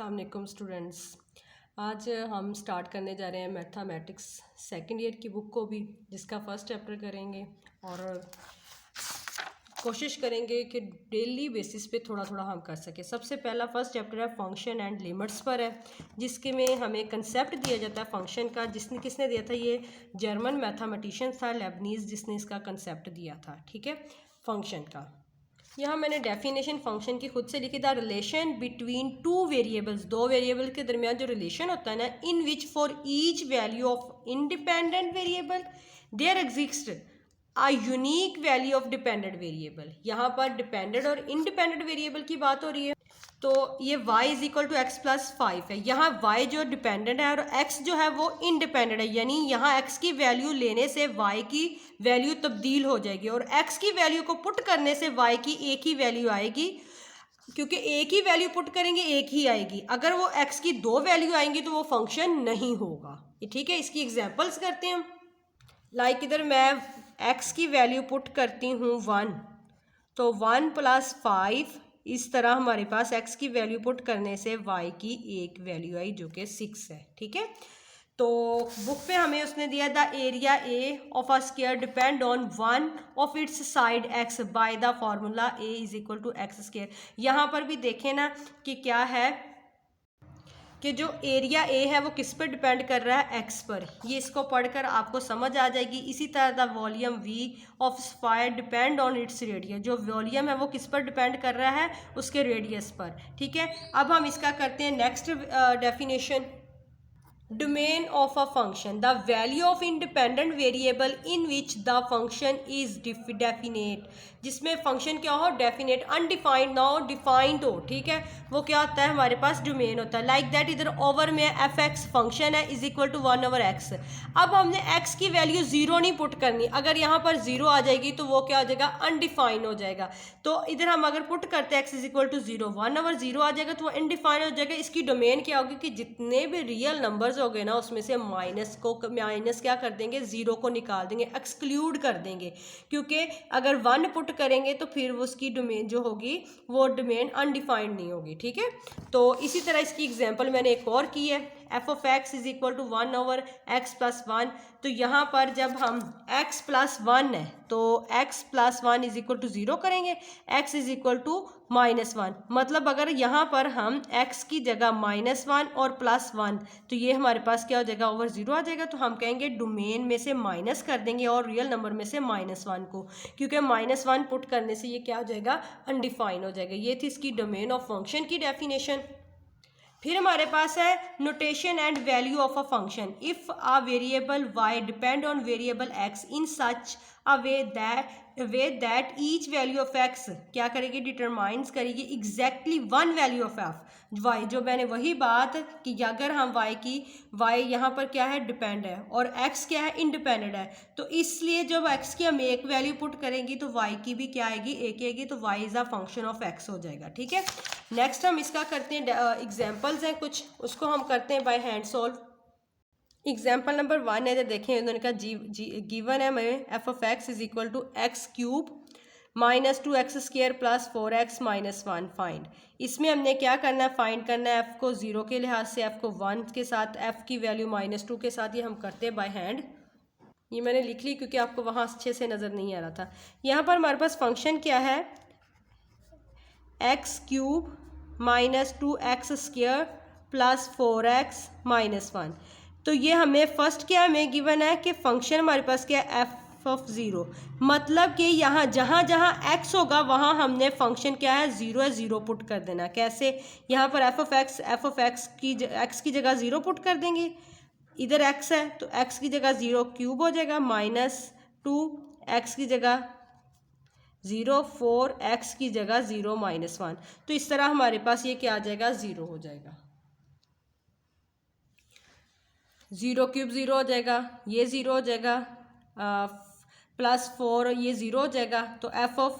अस्सलाम वालेकुम स्टूडेंट्स। आज हम स्टार्ट करने जा रहे हैं मैथमेटिक्स सेकंड ईयर की बुक को भी, जिसका फर्स्ट चैप्टर करेंगे और कोशिश करेंगे कि डेली बेसिस पे थोड़ा थोड़ा हम कर सकें। सबसे पहला फर्स्ट चैप्टर है फंक्शन एंड लिमिट्स पर है, जिसके में हमें कंसेप्ट दिया जाता है फंक्शन का। किसने दिया था? ये जर्मन मैथमेटिशियन था लेबनीज़, जिसने इसका कंसेप्ट दिया था। ठीक है, फंक्शन का। यहाँ मैंने डेफिनेशन फंक्शन की खुद से लिखी था। रिलेशन बिटवीन टू वेरिएबल्स, दो वेरिएबल के दरमियान जो रिलेशन होता है ना, in which for each value of independent variable there exist a unique value of dependent variable. यहाँ पर डिपेंडेंट और इंडिपेंडेंट वेरिएबल की बात हो रही है। तो ये y is equal to x plus 5 है। यहाँ y जो डिपेंडेंट है और x जो है वो इंडिपेंडेंट है, यानी यहाँ x की वैल्यू लेने से y की वैल्यू तब्दील हो जाएगी और x की वैल्यू को पुट करने से y की एक ही वैल्यू आएगी, क्योंकि एक ही वैल्यू पुट करेंगे एक ही आएगी। अगर वो x की दो वैल्यू आएंगी तो वो फंक्शन नहीं होगा। ठीक है, इसकी एग्जाम्पल्स करते हैं हम। लाइक इधर मैं x की वैल्यू पुट करती हूँ 1, तो 1 प्लस 5, इस तरह हमारे पास x की वैल्यू पुट करने से y की एक वैल्यू आई जो कि 6 है। ठीक है, तो बुक पे हमें उसने दिया the area A of a square depend on one of its side x by the formula a is equal to x square. यहाँ पर भी देखें ना कि क्या है कि जो एरिया ए है वो किस पर डिपेंड कर रहा है? x पर। ये इसको पढ़कर आपको समझ आ जाएगी। इसी तरह the volume v of sphere depend on its radius, जो वॉल्यूम है वो किस पर डिपेंड कर रहा है? उसके रेडियस पर। ठीक है, अब हम इसका करते हैं next definition. Domain of a function, the value of independent variable in which the function is definite, जिसमें फंक्शन क्या हो? डेफिनेट। अनडिफाइंड ना हो, डिफाइंड हो। ठीक है, वो क्या होता है? हमारे पास डोमेन होता है। लाइक दैट इधर ओवर में एफ एक्स फंक्शन है is equal to 1 over x. अब हमने एक्स की वैल्यू 0 नहीं पुट करनी। अगर यहाँ पर 0 आ जाएगी तो वो क्या हो जाएगा? अनडिफाइंड हो जाएगा। तो इधर हम अगर पुट करते हैं x is equal to 0, 1 over 0 आ जाएगा तो वो अनडिफाइंड हो जाएगा। इसकी डोमेन क्या होगी कि जितने भी रियल नंबर्स हो गए ना, उसमें से माइनस क्या कर देंगे? 0 को निकाल देंगे, एक्सक्लूड कर देंगे, क्योंकि अगर 1 पुट करेंगे तो फिर वो उसकी डोमेन जो होगी वो डोमेन अनडिफाइंड नहीं होगी। ठीक है, तो इसी तरह इसकी एग्जांपल मैंने एक और की है। F of x is equal to 1 over x plus 1। तो यहाँ पर जब हम x प्लस 1 है तो x plus 1 is equal to 0 करेंगे, x इज इक्वल टू -1। मतलब अगर यहाँ पर हम x की जगह -1 और +1, तो ये हमारे पास क्या हो जाएगा? ओवर 0 आ जाएगा। तो हम कहेंगे डोमेन में से माइनस कर देंगे और रियल नंबर में से -1 को, क्योंकि -1 पुट करने से ये क्या हो जाएगा? अनडिफाइन हो जाएगा। ये थी इसकी डोमेन ऑफ फंक्शन की डेफिनेशन। फिर हमारे पास है notation and value of a function. If a variable y depend on variable x in such a way that each value of x क्या करेगी? डिटरमाइंस करेगी exactly one value of y। जो मैंने वही बात कि अगर हम y यहाँ पर क्या है? डिपेंड है और x क्या है? इंडिपेंडेंट है। तो इसलिए जब x की हम एक वैल्यू पुट करेंगी तो y की भी क्या आएगी? एक आएगी। तो y is a function of x हो जाएगा। ठीक है, नेक्स्ट हम इसका करते हैं एग्जाम्पल्स हैं कुछ, उसको हम करते हैं by hand solve. Example number 1 है, जो देखें उन्होंने कहा गिवन है हमें f of x is equal to x cube minus 2x square plus 4x minus 1 find. इसमें हमने क्या करना है? फाइंड करना है f को 0 के लिहाज से, f को 1 के साथ, f की वैल्यू -2 के साथ। ये हम करते हैं बाय हैंड। ये मैंने लिख ली क्योंकि आपको वहाँ अच्छे से नज़र नहीं आ रहा था। यहाँ पर हमारे पास फंक्शन क्या है? X cube minus 2x square plus 4x minus 1। तो ये हमें फर्स्ट क्या हमें गिवन है कि फंक्शन हमारे पास क्या है? F of 0। मतलब कि यहाँ जहाँ जहाँ x होगा वहाँ हमने फंक्शन क्या है? 0 है, 0 पुट कर देना। कैसे? यहाँ पर एफ ऑफ एक्स की जगह 0 पुट कर देंगे। इधर x है तो x की जगह 0 क्यूब हो जाएगा, -2 x की जगह 0, 4x की जगह 0 -1। तो इस तरह हमारे पास ये क्या आ जाएगा? 0 हो जाएगा। 0 क्यूब 0 हो जाएगा, ये 0 हो जाएगा, +4 ये 0 हो जाएगा। तो एफ ऑफ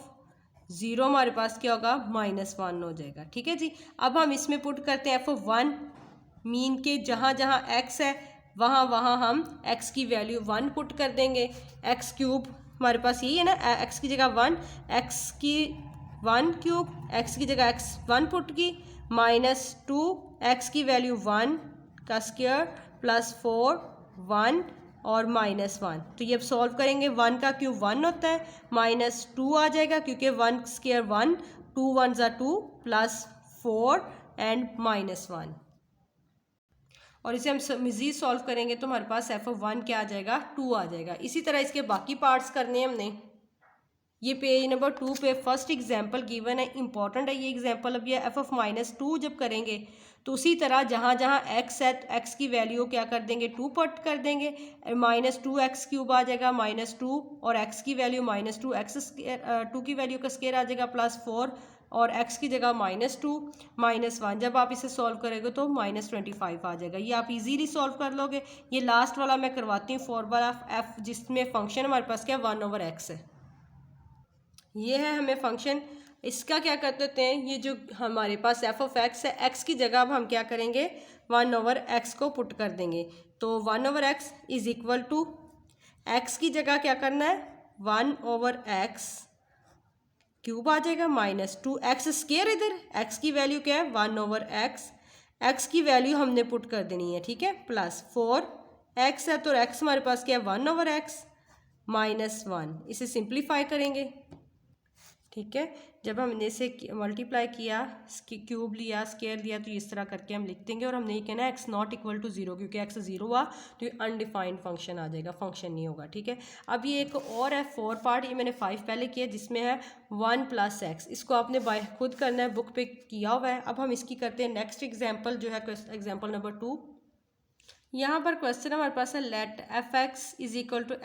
0 हमारे पास क्या होगा? -1 हो जाएगा। ठीक है जी, अब हम इसमें पुट करते हैं एफ ऑफ 1। मीन के जहाँ जहाँ x है वहाँ वहाँ हम x की वैल्यू 1 पुट कर देंगे। एक्स क्यूब हमारे पास यही है ना, x की जगह 1, x की 1 क्यूब, x की जगह x 1 पुट की, -2 एक्स की वैल्यू 1 का स्क्वायर प्लस 4 1 और -1। तो ये अब सॉल्व करेंगे, 1 का क्यूब 1 होता है, -2 आ जाएगा क्योंकि 1 स्क्वायर 1, 2 1 ज़ा 2 प्लस 4 एंड -1। और इसे हम मज़ीद सॉल्व करेंगे तो हमारे पास f(1) क्या आ जाएगा, 2 आ जाएगा। इसी तरह इसके बाकी पार्ट्स करने हैं हमने। ये पेज नंबर 2 पे फर्स्ट एग्जांपल गिवन है, इंपॉर्टेंट है ये एग्जांपल। अब ये f(-2) जब करेंगे तो उसी तरह जहाँ जहाँ x है तो x की वैल्यू क्या कर देंगे, 2 पुट कर देंगे, -2x³ आ जाएगा, -2 और x की वैल्यू -2 2 की वैल्यू का स्क्वायर आ जाएगा +4 और x की जगह -2 -1। जब आप इसे सॉल्व करेंगे तो -25 आ जाएगा। ये आप इजीली सॉल्व कर लोगे। ये लास्ट वाला मैं करवाती हूँ, फॉर्मूला f जिसमें फंक्शन हमारे पास क्या 1/x है। ये है हमें फंक्शन, इसका क्या कर देते हैं, ये जो हमारे पास f(x) है, x की जगह अब हम क्या करेंगे 1/x को पुट कर देंगे। तो 1/x is equal to x की जगह क्या करना है 1/x क्यूब आ जाएगा -2 x स्क्वायर, इधर x की वैल्यू क्या है 1/x, x की वैल्यू हमने पुट कर देनी है, ठीक है, +4 x है तो x हमारे पास क्या है 1/x -1। इसे सिंप्लीफाई करेंगे, ठीक है। जब हमने इसे मल्टीप्लाई किया, क्यूब लिया, स्क्वायर लिया, तो इस तरह करके हम लिख देंगे। और हमने ये कहना है x≠0 क्योंकि x 0 हुआ तो ये अनडिफाइंड फंक्शन आ जाएगा, फंक्शन नहीं होगा, ठीक है। अब ये एक और है 4 पार्ट, ये मैंने 5 पहले किया जिसमें है 1 + x। इसको आपने बाय खुद करना है, बुक पे किया हुआ है। अब हम इसकी करते हैं नेक्स्ट एग्जाम्पल, जो है एग्जाम्पल नंबर 2। यहाँ पर क्वेश्चन हमारे पास है let f(x) =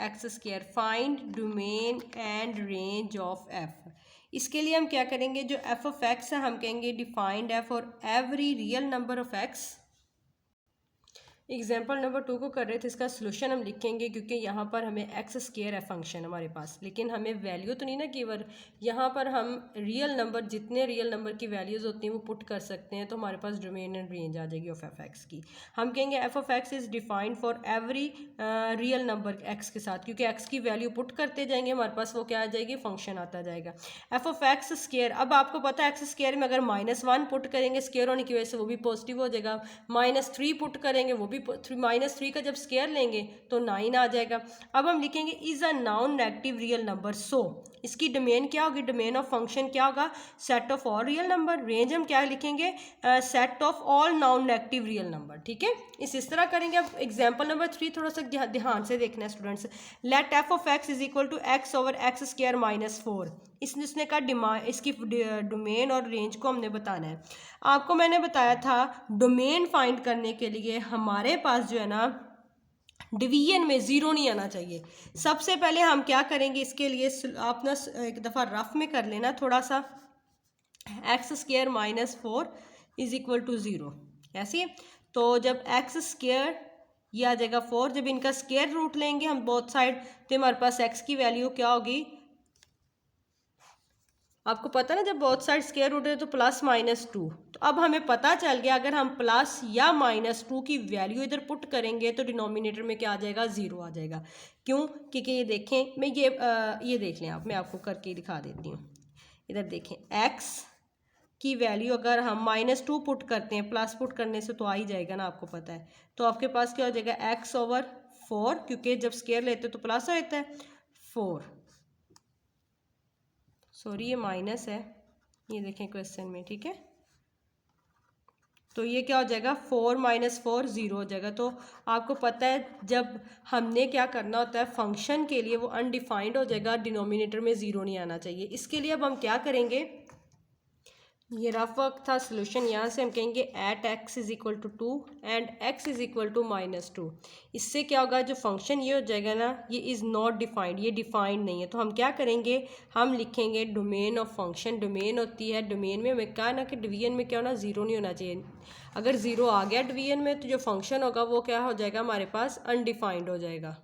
x², find domain and range of f। इसके लिए हम क्या करेंगे, जो f(x) है हम कहेंगे डिफाइंड है for every real number of x। Example number 2 को कर रहे थे, इसका सोल्यूशन हम लिखेंगे क्योंकि यहाँ पर हमें x² है फंक्शन हमारे पास, लेकिन हमें वैल्यू तो नहीं ना गिवन। यहाँ पर हम रियल नंबर, जितने रियल नंबर की वैल्यूज़ होती हैं वो पुट कर सकते हैं, तो हमारे पास डोमेन एंड रेंज आ जाएगी ऑफ f(x) की। हम कहेंगे f(x) is defined for every real number x के साथ, क्योंकि x की वैल्यू पुट करते जाएंगे हमारे पास वो क्या आ जाएगी, फंक्शन आता जाएगा f(x²। अब आपको पता है x² में अगर -1 पुट करेंगे स्क्वायर होने की वजह से वो भी पॉजिटिव हो जाएगा, -3 पुट करेंगे वो भी -3 का जब स्क्वायर लेंगे तो 9 आ जाएगा। अब हम लिखेंगे is a non negative real number, so इसकी डोमेन क्या होगी, डोमेन ऑफ फंक्शन क्या होगा, set of all real number. Range हम क्या लिखेंगे, set of all non negative real number, ठीक है। इस तरह करेंगे। अब एग्जांपल नंबर 3 थोड़ा सा ध्यान से देखना है स्टूडेंट्स। Late f(x) = x² - 4। इसने का इसकी डोमेन और रेंज को हमने बताना है। आपको मैंने बताया था डोमेन फाइंड करने के लिए हमारे पास जो है ना डिवीजन में 0 नहीं आना चाहिए। सबसे पहले हम क्या करेंगे, इसके लिए आप ना एक दफ़ा रफ में कर लेना थोड़ा सा, x² - 4 = 0 ऐसे। तो जब x² ये आ जाएगा 4, जब इनका स्क्वायर रूट लेंगे हम बोथ साइड तो हमारे पास x की वैल्यू क्या होगी, आपको पता ना जब बोथ साइड स्क्वायर रूट है तो +-2। तो अब हमें पता चल गया अगर हम प्लस या -2 की वैल्यू इधर पुट करेंगे तो डिनोमिनेटर में क्या आ जाएगा, 0 आ जाएगा। क्यों, क्योंकि ये देखें, मैं ये देख लें आप, मैं आपको करके दिखा देती हूँ। इधर देखें x की वैल्यू अगर हम -2 पुट करते हैं, प्लस पुट करने से तो आ ही जाएगा ना, आपको पता है। तो आपके पास क्या हो जाएगा x/4, क्योंकि जब स्क्वायर लेते तो प्लस होता है 4, सॉरी ये माइनस है, ये देखें क्वेश्चन में, ठीक है। तो ये क्या हो जाएगा 4 - 4 0 हो जाएगा। तो आपको पता है जब हमने क्या करना होता है फंक्शन के लिए वो अनडिफाइंड हो जाएगा, डिनोमिनेटर में 0 नहीं आना चाहिए। इसके लिए अब हम क्या करेंगे, ये रफ वर्क था, सोल्यूशन यहाँ से हम कहेंगे एट x = 2 एंड x = -2। इससे क्या होगा, जो फंक्शन ये हो जाएगा ना, ये इज़ नॉट डिफाइंड, ये डिफाइंड नहीं है। तो हम क्या करेंगे, हम लिखेंगे डोमेन ऑफ फंक्शन। डोमेन होती है, डोमेन में हमें कहा ना कि डिवीजन में क्या होना, 0 नहीं होना चाहिए। अगर 0 आ गया डिवीजन में तो जो फंक्शन होगा वो क्या हो जाएगा, हमारे पास अनडिफाइंड हो जाएगा।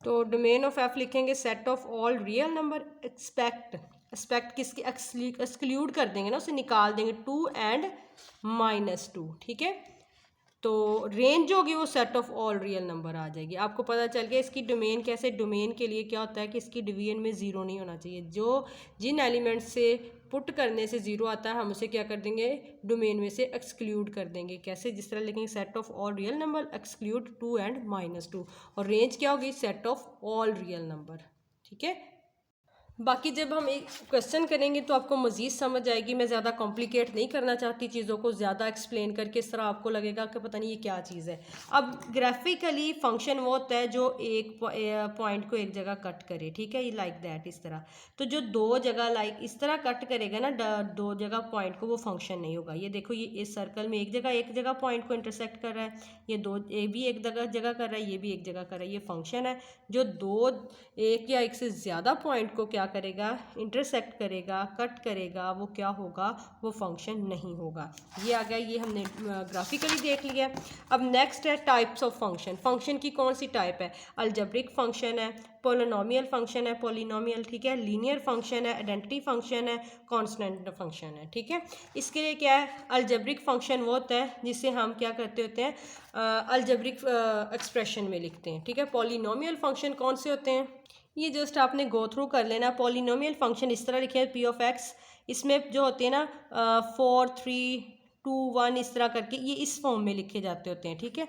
तो डोमेन ऑफ f लिखेंगे set of all real number, expect किसकी, एक्सक्लूड कर देंगे ना, उसे निकाल देंगे 2 एंड -2, ठीक है। तो रेंज जो होगी वो set of all real number आ जाएगी। आपको पता चल गया इसकी डोमेन कैसे, डोमेन के लिए क्या होता है कि इसकी डिवीजन में 0 नहीं होना चाहिए। जो जिन एलिमेंट से पुट करने से ज़ीरो आता है हम उसे क्या कर देंगे, डोमेन में से एक्सक्लूड कर देंगे। कैसे, जिस तरह लिखेंगे set of all real number exclude 2 and -2, और रेंज क्या होगी, set of all real number. ठीक है, बाकी जब हम एक क्वेश्चन करेंगे तो आपको मज़ीद समझ आएगी। मैं ज़्यादा कॉम्प्लिकेट नहीं करना चाहती चीज़ों को, ज़्यादा एक्सप्लेन करके इस तरह आपको लगेगा कि पता नहीं ये क्या चीज़ है। अब ग्राफिकली फंक्शन वो होता है जो एक पॉइंट को एक जगह कट करे, ठीक है, ये लाइक दैट, इस तरह। तो जो दो जगह लाइक इस तरह कट करेगा ना दो जगह पॉइंट को, वो फंक्शन नहीं होगा। ये देखो, ये इस सर्कल में एक जगह पॉइंट को इंटरसेक्ट कर रहा है, ये भी एक जगह कर रहा है, ये भी एक जगह कर रहा है, ये फंक्शन है। जो एक या एक से ज़्यादा पॉइंट को क्या करेगा, इंटरसेक्ट करेगा, कट करेगा, वो क्या होगा, वो फंक्शन नहीं होगा। ये आ गया, ये हमने ग्राफिकली देख लिया। अब नेक्स्ट है टाइप्स ऑफ फंक्शन। फंक्शन की कौन सी टाइप है, अलजेब्रिक फंक्शन है, पोलिनोमियल फंक्शन है, पॉलिनोमियल, ठीक है, लीनियर फंक्शन है, आइडेंटिटी फंक्शन है, कांस्टेंट फंक्शन है। ठीक है, इसके लिए क्या है, अलजेब्रिक फंक्शन वो होता है जिसे हम क्या करते होते हैं, अलजेब्रिक एक्सप्रेशन में लिखते हैं। ठीक है, पॉलिनोमियल फंक्शन कौन से होते हैं, ये जस्ट आपने गो थ्रू कर लेना। पॉलिनोमियल फंक्शन इस तरह लिखे हैं, पी ऑफ एक्स, इसमें जो होते हैं ना 4 3 2 1 इस तरह करके ये इस फॉर्म में लिखे जाते होते हैं। ठीक है,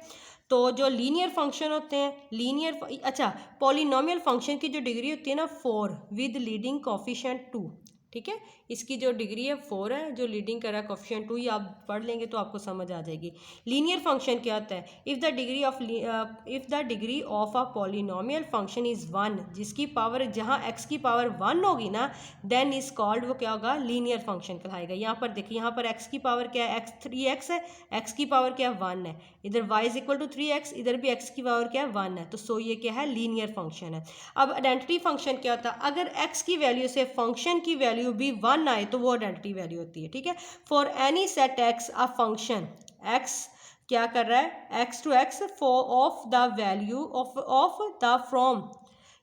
तो जो लीनियर फंक्शन होते हैं, अच्छा, पॉलिनोमियल फंक्शन की जो डिग्री होती है ना 4 विद लीडिंग कोफिशिएंट 2। ठीक है, इसकी जो डिग्री है 4 है, जो लीडिंग कर रहा है कोफिशिएंट 2, ये आप पढ़ लेंगे तो आपको समझ आ जाएगी। लीनियर फंक्शन क्या होता है, if the degree of a polynomial function is 1, जिसकी पावर, जहाँ x की पावर 1 होगी ना, देन इज कॉल्ड, वो क्या होगा, लीनियर फंक्शन कहलाएगा। यहाँ पर देखिए, यहाँ पर x की पावर क्या है, 3x है, x की पावर क्या है, 1 है, इधर y is equal to 3x, इधर भी x की पावर क्या है, 1 है, तो सो ये क्या है, लीनियर फंक्शन है। अब आइडेंटिटी फंक्शन क्या होता है, अगर x की वैल्यू से फंक्शन की वैल्यू भी 1 आए तो वो आइडेंटिटी वैल्यू होती है। ठीक है, for any set x a function x क्या कर रहा है, x to x of the value of the from,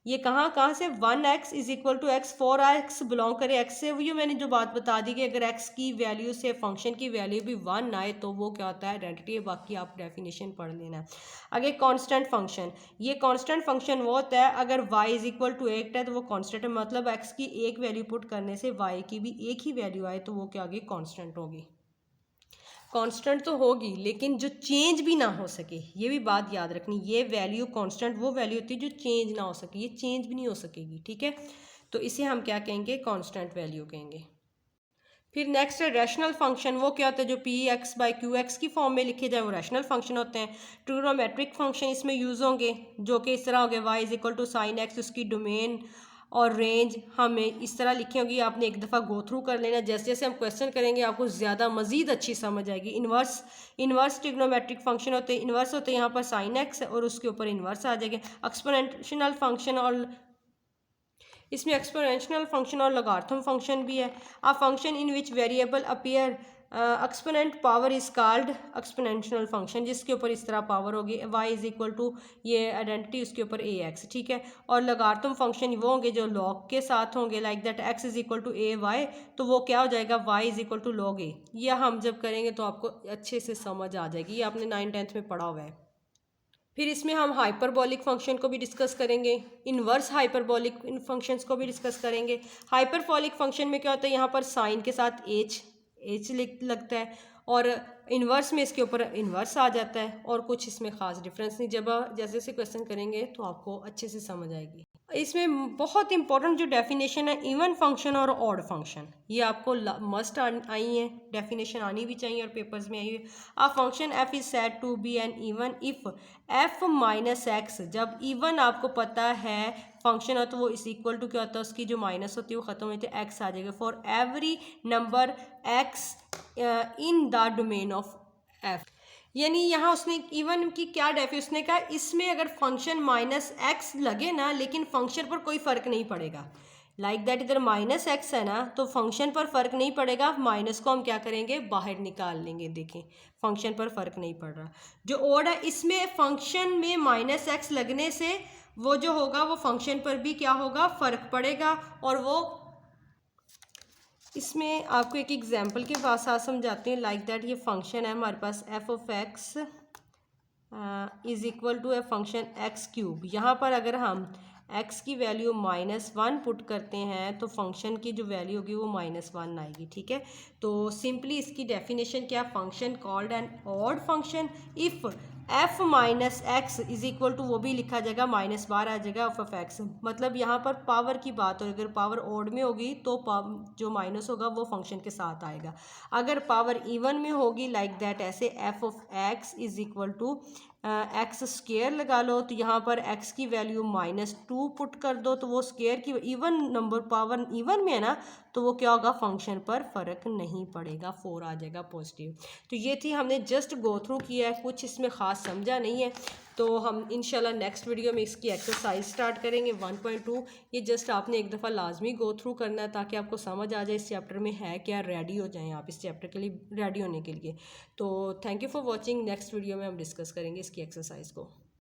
ये कहाँ से, 1x is equal to x, 4x belong करे x से, ये मैंने जो बात बता दी कि अगर x की वैल्यू से फंक्शन की वैल्यू भी 1 आए तो वो क्या होता है, आइडेंटिटी है। बाकी आप डेफिनेशन पढ़ लेना। आगे कांस्टेंट फंक्शन, ये कांस्टेंट फंक्शन वो होता है अगर y इज इक्वल टू 8 है तो वो कांस्टेंट है, मतलब x की एक वैल्यू पुट करने से y की भी एक ही वैल्यू आए तो वो क्या होगी, कांस्टेंट होगी। कांस्टेंट तो होगी लेकिन जो चेंज भी ना हो सके, ये भी बात याद रखनी, ये वैल्यू कांस्टेंट वो वैल्यू होती है जो चेंज ना हो सके, ये चेंज भी नहीं हो सकेगी। ठीक है, तो इसे हम क्या कहेंगे, कांस्टेंट वैल्यू कहेंगे। फिर नेक्स्ट है रैशनल फंक्शन, वो क्या होता है, जो P x by Q x की फॉर्म में लिखे जाए वो रैशनल फंक्शन होते हैं। ट्रिग्नोमेट्रिक फंक्शन इसमें यूज़ होंगे, जो कि इस तरह हो गए, y is equal to sine x, उसकी डोमेन और रेंज हमें इस तरह लिखी होगी। आपने एक दफ़ा गो थ्रू कर लेना, जैसे जैसे हम क्वेश्चन करेंगे आपको ज़्यादा मज़ीद अच्छी समझ आएगी। इन्वर्स ट्रिग्नोमेट्रिक फंक्शन होते हैं, इन्वर्स होते हैं, यहाँ पर साइन एक्स और उसके ऊपर इन्वर्स आ जाएगा। एक्सपोनेंशियल फंक्शन, और इसमें एक्सपोनेंशियल फंक्शन और लॉगरिथम फंक्शन भी है। A function in which variable appear exponent power is called exponential function, जिसके ऊपर इस तरह पावर होगी, y इज इक्वल टू ये आइडेंटिटी, उसके ऊपर ax। ठीक है, और लॉगरिथम फंक्शन वो होंगे जो लॉग के साथ होंगे, like that x is equal to ay, तो वो क्या हो जाएगा, y is equal to log a। यह हम जब करेंगे तो आपको अच्छे से समझ आ जाएगी, ये आपने 9th-10th में पढ़ा हुआ है। फिर इसमें हम हाइपरबॉलिक फंक्शन को भी डिस्कस करेंगे, इन्वर्स हाइपरबॉलिक इन फंक्शंस को भी डिस्कस करेंगे। हाइपरबॉलिक फंक्शन में क्या होता है, यहाँ पर साइन के साथ एच लगता है, और इन्वर्स में इसके ऊपर इन्वर्स आ जाता है, और कुछ इसमें ख़ास डिफरेंस नहीं। जब जैसे जैसे क्वेश्चन करेंगे तो आपको अच्छे से समझ आएगी। इसमें बहुत इंपॉर्टेंट जो डेफिनेशन है, इवन फंक्शन और ऑड फंक्शन, ये आपको मस्ट आई है, डेफिनेशन आनी भी चाहिए और पेपर्स में आई है। A function f is said to be an even if f minus x, जब इवन आपको पता है फंक्शन हो तो वो इस इक्वल टू क्या होता है, उसकी जो माइनस होती है वो ख़त्म होती है, एक्स आ जाएगा। For every number x in the domain of F, यानी यहाँ उसने इवन की क्या उसने कहा, इसमें अगर फंक्शन माइनस एक्स लगे ना, लेकिन फंक्शन पर कोई फ़र्क नहीं पड़ेगा, लाइक दैट इधर माइनस एक्स है ना, तो फंक्शन पर फ़र्क नहीं पड़ेगा, माइनस को हम क्या करेंगे, बाहर निकाल लेंगे। देखें, फंक्शन पर फ़र्क नहीं पड़ रहा। जो ओड है, इसमें फंक्शन में माइनस एक्स लगने से वो जो होगा वो फंक्शन पर भी क्या होगा, फ़र्क पड़ेगा, और वो इसमें आपको एक एग्जांपल के साथ समझाते हैं। लाइक दैट ये फंक्शन है हमारे पास, f of x is equal to a function x cube. यहाँ पर अगर हम x की वैल्यू -1 पुट करते हैं तो फंक्शन की जो वैल्यू होगी वो -1 आएगी। ठीक है, तो सिंपली इसकी डेफिनेशन क्या, function called an odd function if f minus x is equal to, वो भी लिखा जाएगा -12 आ जाएगा ऑफ एक्स। मतलब यहाँ पर पावर की बात हो, अगर पावर ऑड में होगी तो जो माइनस होगा वो फंक्शन के साथ आएगा। अगर पावर इवन में होगी लाइक दैट, ऐसे f of x is equal to x square लगा लो, तो यहाँ पर x की वैल्यू -2 पुट कर दो, तो वो स्क्वेयर की इवन नंबर पावर इवन में है ना, तो वो क्या होगा, फंक्शन पर फ़र्क नहीं पड़ेगा, 4 आ जाएगा पॉजिटिव। तो ये थी, हमने जस्ट गो थ्रू किया है, कुछ इसमें ख़ास समझा नहीं है। तो हम इंशाल्लाह नेक्स्ट वीडियो में इसकी एक्सरसाइज स्टार्ट करेंगे 1.2। ये जस्ट आपने एक दफ़ा लाजमी गो थ्रू करना है ताकि आपको समझ आ जाए इस चैप्टर में है क्या, रेडी हो जाएं आप इस चैप्टर के लिए, रेडी होने के लिए। तो thank you for watching. Next video में हम डिस्कस करेंगे इसकी एक्सरसाइज को।